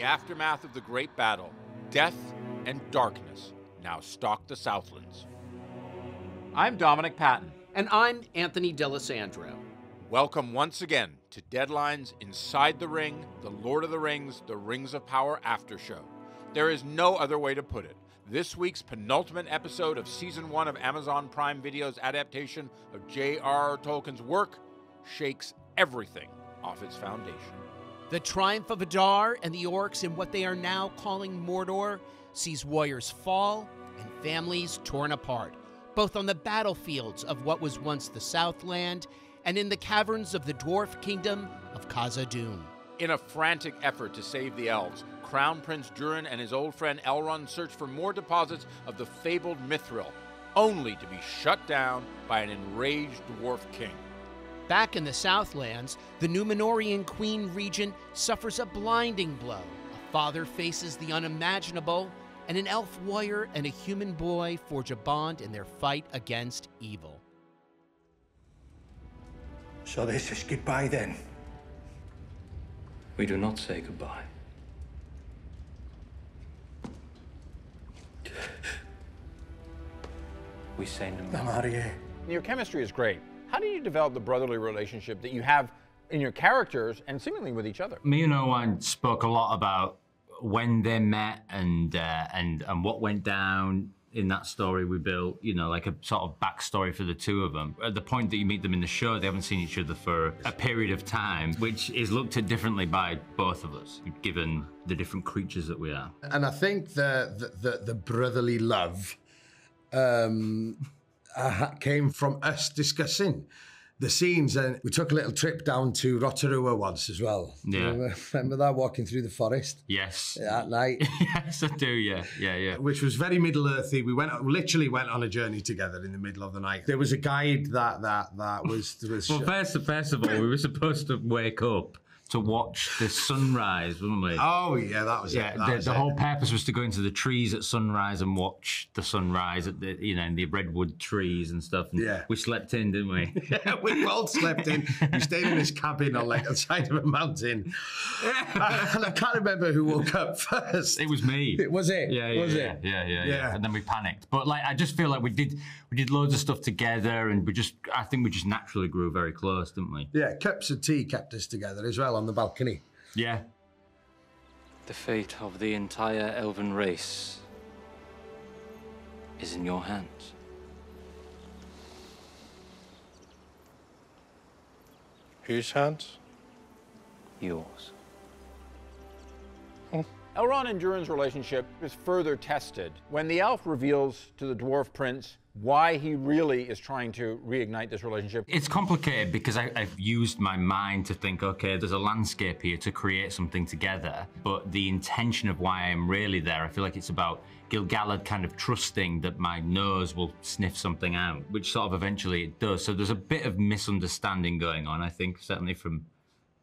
the aftermath of the great battle, death and darkness now stalk the Southlands. I'm Dominic Patten. And I'm Anthony D'Alessandro. Welcome once again to Deadline's Inside the Ring, the Lord of the Rings, the Rings of Power after show. There is no other way to put it. This week's penultimate episode of Season 1 of Amazon Prime Video's adaptation of J.R.R. Tolkien's work shakes everything off its foundation. The triumph of Adar and the orcs in what they are now calling Mordor sees warriors fall and families torn apart, both on the battlefields of what was once the Southland and in the caverns of the dwarf kingdom of Khazad-dûm. In a frantic effort to save the elves, Crown Prince Durin and his old friend Elrond search for more deposits of the fabled mithril, only to be shut down by an enraged dwarf king. Back in the Southlands, the Númenórean queen regent suffers a blinding blow. A father faces the unimaginable, and an elf warrior and a human boy forge a bond in their fight against evil. So this is goodbye then? We do not say goodbye. We say no more. Your chemistry is great. How do you develop the brotherly relationship that you have in your characters and seemingly with each other? Me and Owain spoke a lot about when they met and what went down in that story we built, you know, like a sort of backstory for the two of them. At the point that you meet them in the show, they haven't seen each other for a period of time, which is looked at differently by both of us, given the different creatures that we are. And I think the brotherly love came from us discussing the scenes, and we took a little trip down to Rotorua once as well. Yeah. Remember that, walking through the forest? Yes. At night. Yes, I do, yeah. Which was very Middle-earthy. We literally went on a journey together in the middle of the night. There was a guide that was... Well, first of all, we were supposed to wake up to watch the sunrise, weren't we? Oh, yeah, that was it. The whole purpose was to go into the trees at sunrise and watch the sunrise at the, you know, in the redwood trees and stuff. And yeah. We slept in, didn't we? Yeah, we both slept in. We stayed in this cabin on like the side of a mountain. And I can't remember who woke up first. It was me. Was it? Yeah. Yeah. And then we panicked. But like, I just feel like we did loads of stuff together, and I think we just naturally grew very close, didn't we? Yeah, cups of tea kept us together as well on the balcony. Yeah. The fate of the entire elven race is in your hands. Whose hands? Yours. Elrond and Durin's relationship is further tested when the elf reveals to the dwarf prince why he really is trying to reignite this relationship. It's complicated because I've used my mind to think, okay, there's a landscape here to create something together, but the intention of why I'm really there, I feel like it's about Gil-galad kind of trusting that my nose will sniff something out, which sort of eventually it does. So there's a bit of misunderstanding going on, I think, certainly from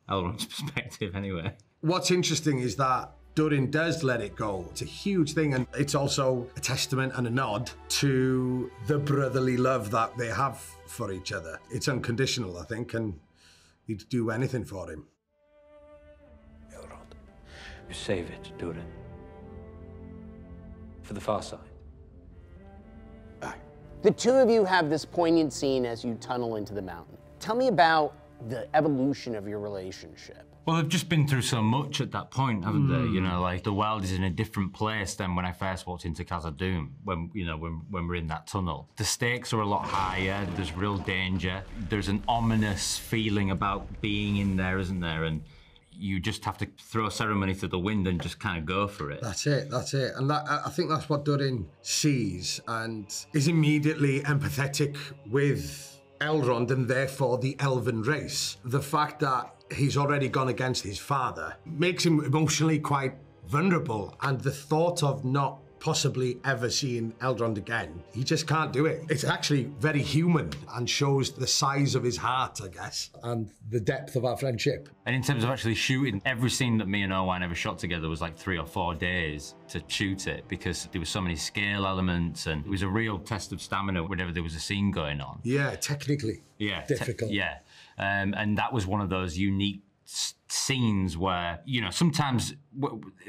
Elrond's perspective anyway. What's interesting is that Durin does let it go. It's a huge thing, and it's also a testament and a nod to the brotherly love that they have for each other. It's unconditional, I think, and he'd do anything for him. Elrond, you save it, Durin. For the far side. Aye. The two of you have this poignant scene as you tunnel into the mountain. Tell me about the evolution of your relationship. Well, they've just been through so much at that point, haven't they? You know, like the world is in a different place than when I first walked into Khazad-dûm, when we're in that tunnel. The stakes are a lot higher, there's real danger. There's an ominous feeling about being in there, isn't there? And you just have to throw ceremony to the wind and just kind of go for it. That's it. And I think that's what Durin sees and is immediately empathetic with Elrond and therefore the elven race. The fact that he's already gone against his father makes him emotionally quite vulnerable, and the thought of not possibly ever seeing Elrond again, he just can't do it. It's actually very human and shows the size of his heart, I guess, and the depth of our friendship. And in terms of actually shooting, every scene that me and Owain ever shot together was like 3 or 4 days to shoot it, because there were so many scale elements, and it was a real test of stamina whenever there was a scene going on. Yeah, technically. Yeah. Difficult. And that was one of those unique scenes where, you know, sometimes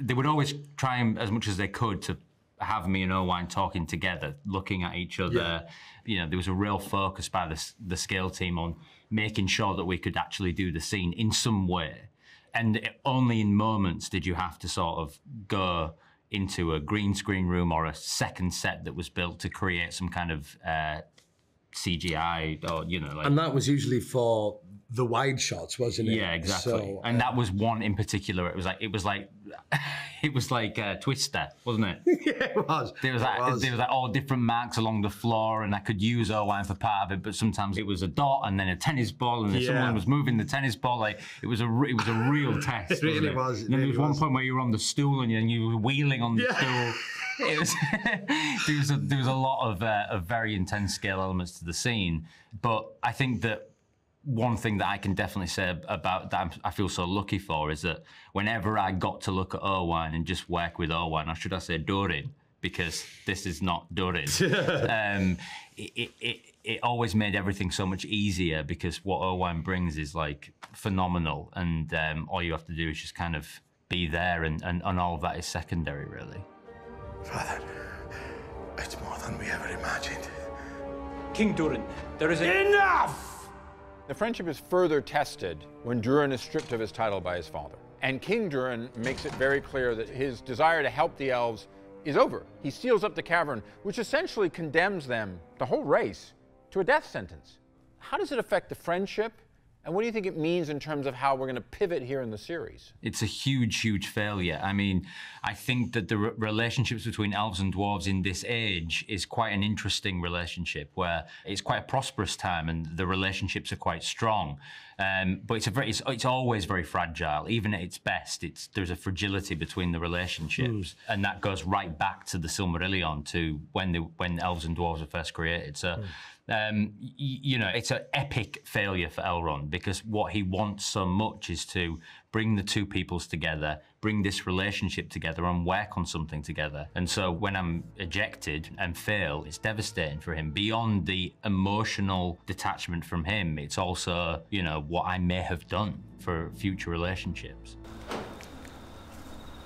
they would always try and, as much as they could, to have me and Owain talking together, looking at each other. Yeah. You know, there was a real focus by the scale team on making sure that we could actually do the scene in some way. And only in moments did you have to sort of go into a green screen room or a second set that was built to create some kind of CGI, or, you know, like... And that was usually for the wide shots, wasn't it? Yeah, exactly. So, and that was one in particular. It was like Twister, wasn't it? Yeah, it was. There was like all different marks along the floor, and I could use Owain for part of it. But sometimes it was a dot and then a tennis ball, and then someone was moving the tennis ball. Like it was a real test. It really was. And then there was one point where you were on the stool and you were wheeling on the stool. It was there was a lot of very intense scale elements to the scene. But I think that one thing that I can definitely say about that I feel so lucky for is that whenever I got to look at Owain and just work with Owain, or should I say Durin, because this is not Durin, it always made everything so much easier, because what Owain brings is like phenomenal, and all you have to do is just kind of be there, and all of that is secondary, really. Father, it's more than we ever imagined. King Durin, there is Enough! The friendship is further tested when Durin is stripped of his title by his father. And King Durin makes it very clear that his desire to help the elves is over. He seals up the cavern, which essentially condemns them, the whole race, to a death sentence. How does it affect the friendship? And what do you think it means in terms of how we're going to pivot here in the series? It's a huge, huge failure. I mean, I think that the relationships between elves and dwarves in this age is quite an interesting relationship, where it's quite a prosperous time and the relationships are quite strong. But it's always very fragile. Even at its best, there's a fragility between the relationships, and that goes right back to the Silmarillion, to when elves and dwarves were first created. So. You know, it's an epic failure for Elrond, because what he wants so much is to bring the two peoples together, bring this relationship together and work on something together. And so when I'm ejected and fail, it's devastating for him. Beyond the emotional detachment from him, it's also, you know, what I may have done for future relationships.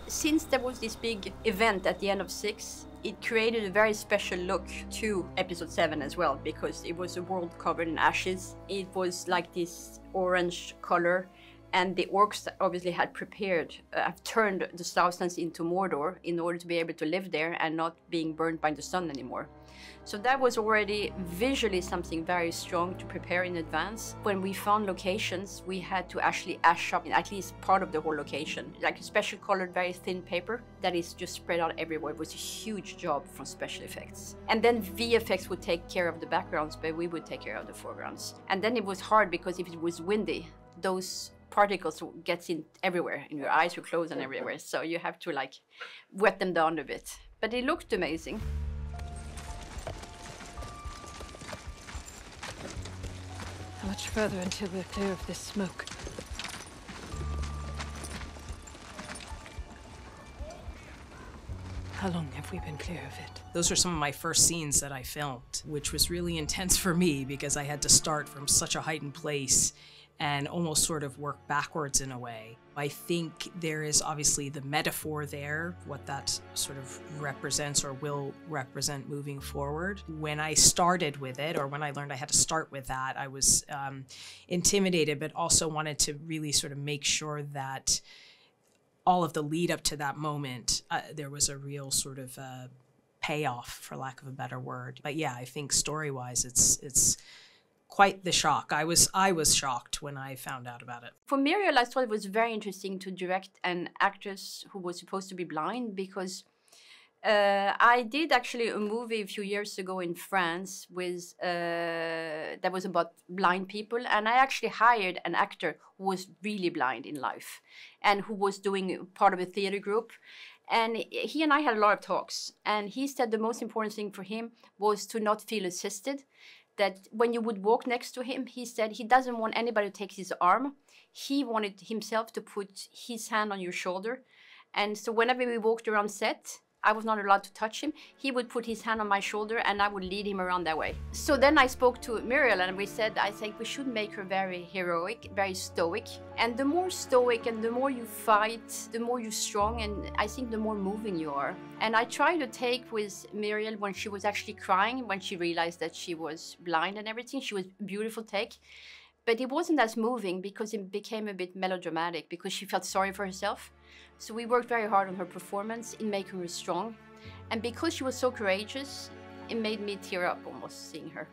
Since there was this big event at the end of 6, it created a very special look to episode 7 as well, because it was a world covered in ashes. It was like this orange color, and the orcs obviously had prepared, have turned the Southlands into Mordor in order to be able to live there and not being burned by the sun anymore. So that was already visually something very strong to prepare in advance. When we found locations, we had to actually ash up at least part of the whole location, like a special colored, very thin paper that is just spread out everywhere. It was a huge job from special effects. And then VFX would take care of the backgrounds, but we would take care of the foregrounds. And then it was hard, because if it was windy, those particles gets in everywhere, in your eyes, your clothes, and everywhere. So you have to like wet them down a bit. But it looked amazing. How much further until we're clear of this smoke? How long have we been clear of it? Those are some of my first scenes that I filmed, which was really intense for me, because I had to start from such a heightened place and almost sort of work backwards in a way. I think there is obviously the metaphor there, what that sort of represents or will represent moving forward. When I started with it, or when I learned I had to start with that, I was intimidated, but also wanted to really sort of make sure that all of the lead up to that moment, there was a real sort of payoff, for lack of a better word. But yeah, I think story-wise, it's quite the shock. I was shocked when I found out about it. For Miriel, I thought it was very interesting to direct an actress who was supposed to be blind, because I did actually a movie a few years ago in France with that was about blind people, and I actually hired an actor who was really blind in life and who was doing part of a theater group. And he and I had a lot of talks, and he said the most important thing for him was to not feel assisted. That when you would walk next to him, he said he doesn't want anybody to take his arm. He wanted himself to put his hand on your shoulder. And so whenever we walked around set, I was not allowed to touch him. He would put his hand on my shoulder and I would lead him around that way. So then I spoke to Miriel and we said, I think we should make her very heroic, very stoic. And the more stoic and the more you fight, the more you're strong, and I think the more moving you are. And I tried to take with Miriel when she was actually crying, when she realized that she was blind and everything. She was a beautiful take. But it wasn't as moving because it became a bit melodramatic because she felt sorry for herself. So we worked very hard on her performance in making her strong. And because she was so courageous, it made me tear up almost seeing her.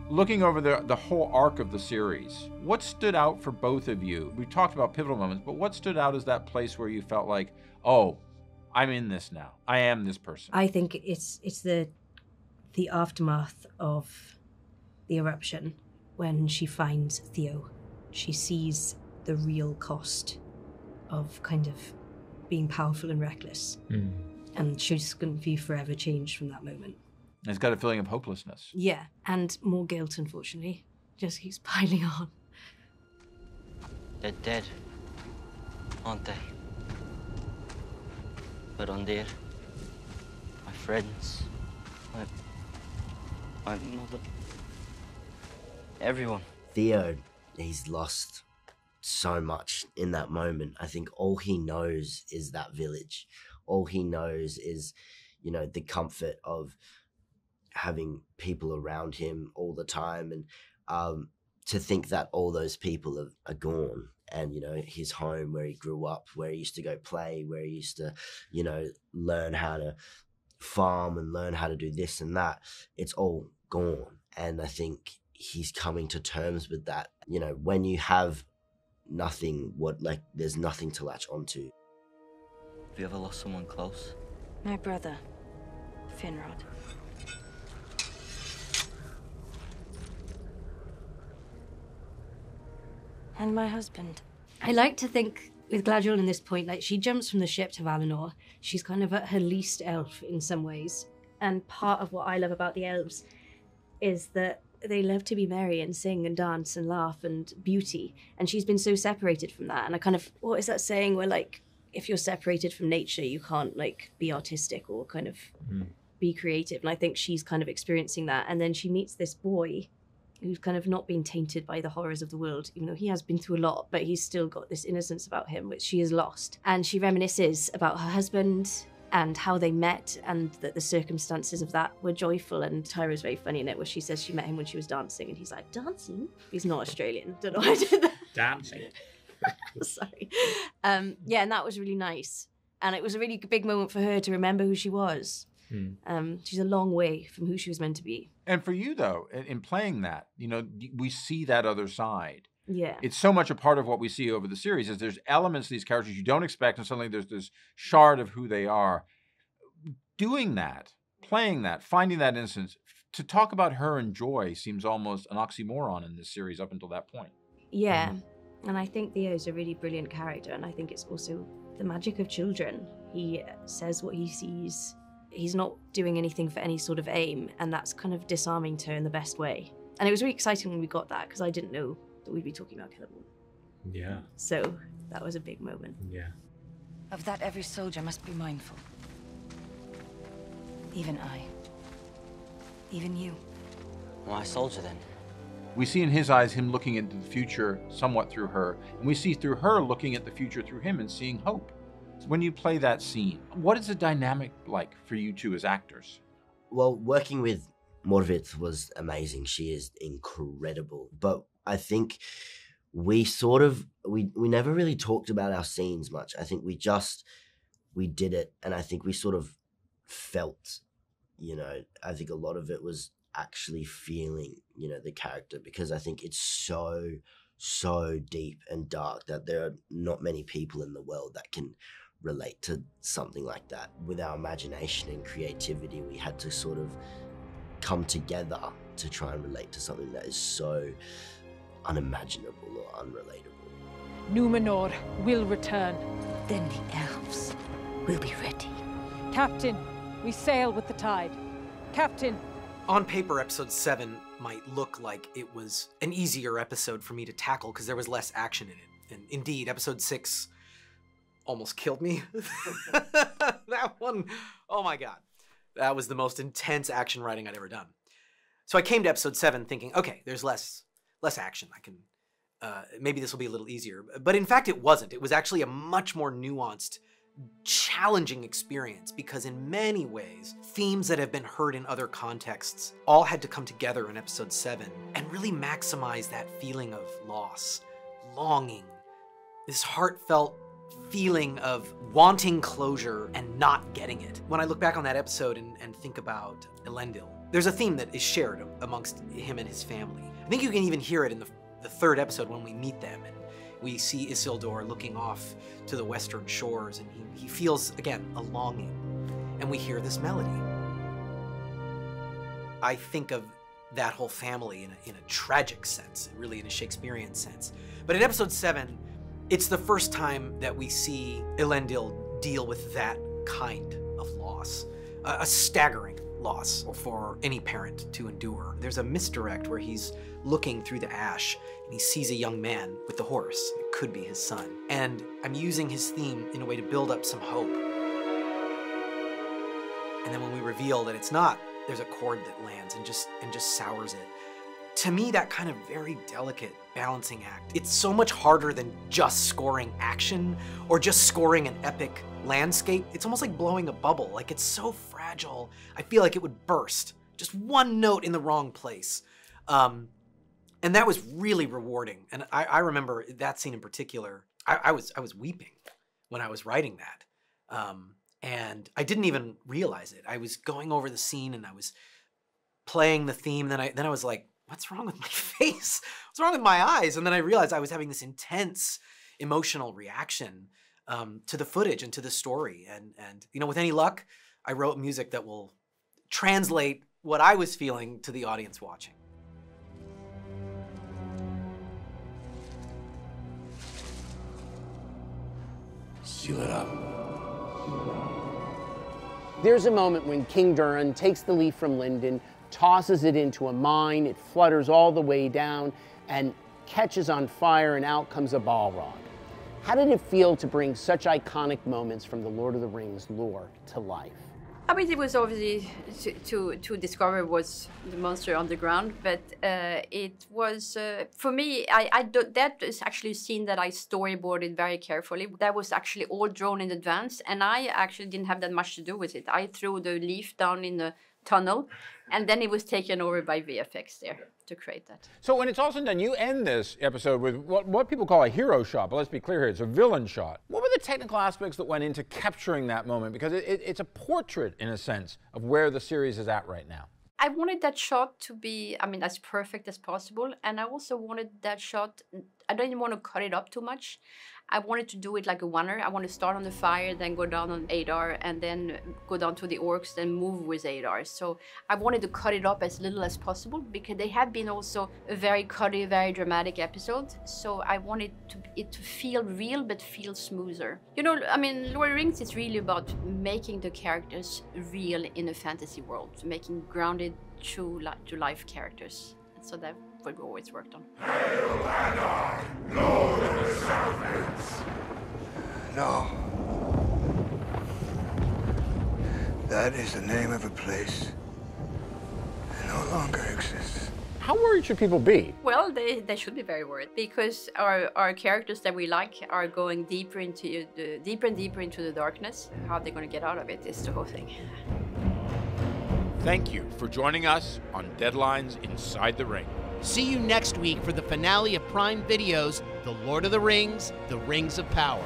Looking over the whole arc of the series, what stood out for both of you? We talked about pivotal moments, but what stood out as that place where you felt like, oh, I'm in this now. I am this person. I think it's the aftermath of the eruption when she finds Theo. She sees the real cost of kind of being powerful and reckless. And she's going to be forever changed from that moment. It's got a feeling of hopelessness. Yeah, and more guilt, unfortunately. Just keeps piling on. They're dead, aren't they? But on there, my friends, my mother, everyone. Theo, he's lost so much in that moment. I think all he knows is that village. All he knows is, you know, the comfort of having people around him all the time, and to think that all those people are gone, and, you know, his home where he grew up, where he used to go play, where he used to, you know, learn how to farm and learn how to do this and that, it's all gone. And I think he's coming to terms with that. You know, when you have nothing, there's nothing to latch onto. Have you ever lost someone close? My brother, Finrod. And my husband. I like to think with Galadriel in this point, like, she jumps from the ship to Valinor. She's kind of at her least elf in some ways. And part of what I love about the elves is that they love to be merry and sing and dance and laugh and beauty. And she's been so separated from that. And I kind of, what is that saying where, like, if you're separated from nature, you can't, like, be artistic or kind of be creative. And I think she's kind of experiencing that. And then she meets this boy who's kind of not been tainted by the horrors of the world, even though he has been through a lot, but he's still got this innocence about him, which she has lost. And she reminisces about her husband and how they met, and that the circumstances of that were joyful. And Tyro's very funny in it, where she says she met him when she was dancing, and he's like, dancing? He's not Australian. Don't know why I did that. Dancing. Sorry. Yeah, and that was really nice. And it was a really big moment for her to remember who she was. She's a long way from who she was meant to be. And for you, though, in playing that, you know, we see that other side. Yeah. It's so much a part of what we see over the series is there's elements of these characters you don't expect, and suddenly there's this shard of who they are. Doing that, playing that, finding that instance, to talk about her and joy seems almost an oxymoron in this series up until that point. Yeah. And I think Theo's a really brilliant character, and I think it's also the magic of children. He says what he sees. He's not doing anything for any sort of aim, and that's kind of disarming to her in the best way. And it was really exciting when we got that, because I didn't know that we'd be talking about Celeborn. Yeah. So that was a big moment. Yeah. Of that, every soldier must be mindful. Even I. Even you. Why soldier, then? We see in his eyes him looking into the future somewhat through her, and we see through her looking at the future through him and seeing hope. When you play that scene, what is the dynamic like for you two as actors? Well, working with Morfydd was amazing. She is incredible. But I think we never really talked about our scenes much. I think we did it, and I think we sort of felt, you know, I think a lot of it was actually feeling, you know, the character, because I think it's so deep and dark that there are not many people in the world that can relate to something like that. With our imagination and creativity, we had to sort of come together to try and relate to something that is so unimaginable or unrelatable. Numenor will return. Then the elves will be ready. Captain, we sail with the tide. Captain! On paper, episode 7 might look like it was an easier episode for me to tackle because there was less action in it. And indeed, episode 6 almost killed me. That one, oh my God. That was the most intense action writing I'd ever done. So I came to episode 7 thinking, okay, there's less action. I can, maybe this will be a little easier. But in fact, it wasn't. It was actually a much more nuanced, challenging experience because in many ways, themes that have been heard in other contexts all had to come together in episode 7 and really maximize that feeling of loss, longing, this heartfelt feeling of wanting closure and not getting it. When I look back on that episode and think about Elendil, there's a theme that is shared amongst him and his family. I think you can even hear it in the 3rd episode when we meet them and we see Isildur looking off to the western shores and he feels, again, a longing. And we hear this melody. I think of that whole family in a tragic sense, really in a Shakespearean sense. But in episode 7, it's the first time that we see Elendil deal with that kind of loss, a staggering loss for any parent to endure. There's a misdirect where he's looking through the ash and he sees a young man with the horse. It could be his son. And I'm using his theme in a way to build up some hope. And then when we reveal that it's not, there's a chord that lands and just sours it. To me, that kind of very delicate balancing act, it's so much harder than just scoring action or just scoring an epic landscape. It's almost like blowing a bubble. Like, it's so fragile. I feel like it would burst. Just one note in the wrong place. And that was really rewarding. And I remember that scene in particular. I was weeping when I was writing that. And I didn't even realize it. I was going over the scene and I was playing the theme. Then I was like, what's wrong with my face? What's wrong with my eyes? And then I realized I was having this intense emotional reaction to the footage and to the story. And you know, with any luck, I wrote music that will translate what I was feeling to the audience watching. Seal it up. There's a moment when King Durin takes the leaf from Linden, tosses it into a mine, it flutters all the way down and catches on fire, and out comes a Balrog. How did it feel to bring such iconic moments from the Lord of the Rings lore to life? I mean, it was obviously to discover was the monster underground, but it was for me. That is actually a scene that I storyboarded very carefully. That was actually all drawn in advance, and I actually didn't have that much to do with it. I threw the leaf down in the tunnel, and then it was taken over by VFX there to create that. So when it's all said and done, you end this episode with what people call a hero shot, but let's be clear here, it's a villain shot. What were the technical aspects that went into capturing that moment? Because it's a portrait, in a sense, of where the series is at right now. I wanted that shot to be, I mean, as perfect as possible, and I also wanted that shot, I didn't want to cut it up too much. I wanted to do it like a oneer. I want to start on the fire, then go down on Adar, and then go down to the orcs, then move with Adar. So I wanted to cut it up as little as possible because they had been also a very cutty, very dramatic episode. So I wanted it to feel real, but feel smoother. You know, I mean, Lord of the Rings is really about making the characters real in a fantasy world, making grounded, true to life characters. And so that what we always worked on. Hail Adar, Lord of the Southlands! No. That is the name of a place that no longer exists. How worried should people be? Well, they should be very worried because our characters that we like are going deeper and deeper into the darkness. How they're going to get out of it is the whole thing. Thank you for joining us on Deadlines Inside the Ring. See you next week for the finale of Prime Video's The Lord of the Rings, The Rings of Power.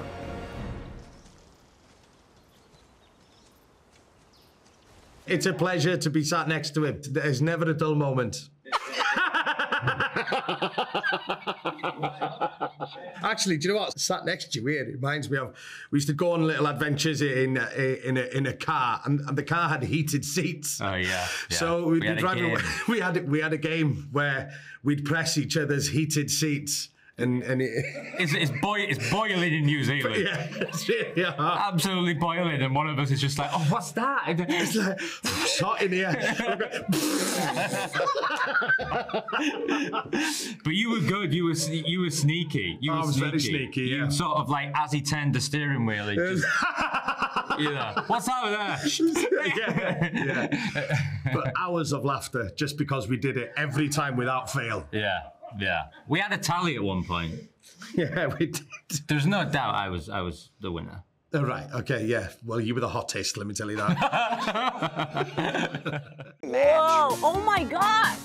It's a pleasure to be sat next to him. There's never a dull moment. Actually, do you know what? Sat next to you here, it reminds me of, we used to go on little adventures in a car, and the car had heated seats. Oh yeah. So we'd be driving. We had a game where we'd press each other's heated seats And it's boiling in New Zealand. Yeah, it's really hard. Absolutely boiling, and one of us is just like, "Oh, what's that?" It's like it's hot in here. But you were good. You were sneaky. I was very sneaky. Yeah. You sort of like, as he turned the steering wheel, he just, you know, what's over there? Yeah. But hours of laughter just because we did it every time without fail. Yeah. We had a tally at one point. Yeah, we did. There's no doubt I was the winner. Oh, right. Okay. Yeah. Well, you were the hottest. Let me tell you that. Whoa! Oh my God!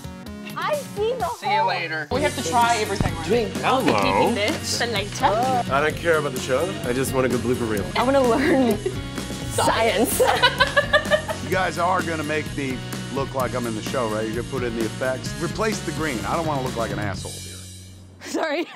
I see the See you later. We have to try everything. Drink. I'll be keeping this for later. I don't care about the show. I just want a good blooper reel. I want to learn science. You guys are going to make me look like I'm in the show, right? You're going to put in the effects. Replace the green. I don't want to look like an asshole here. Sorry.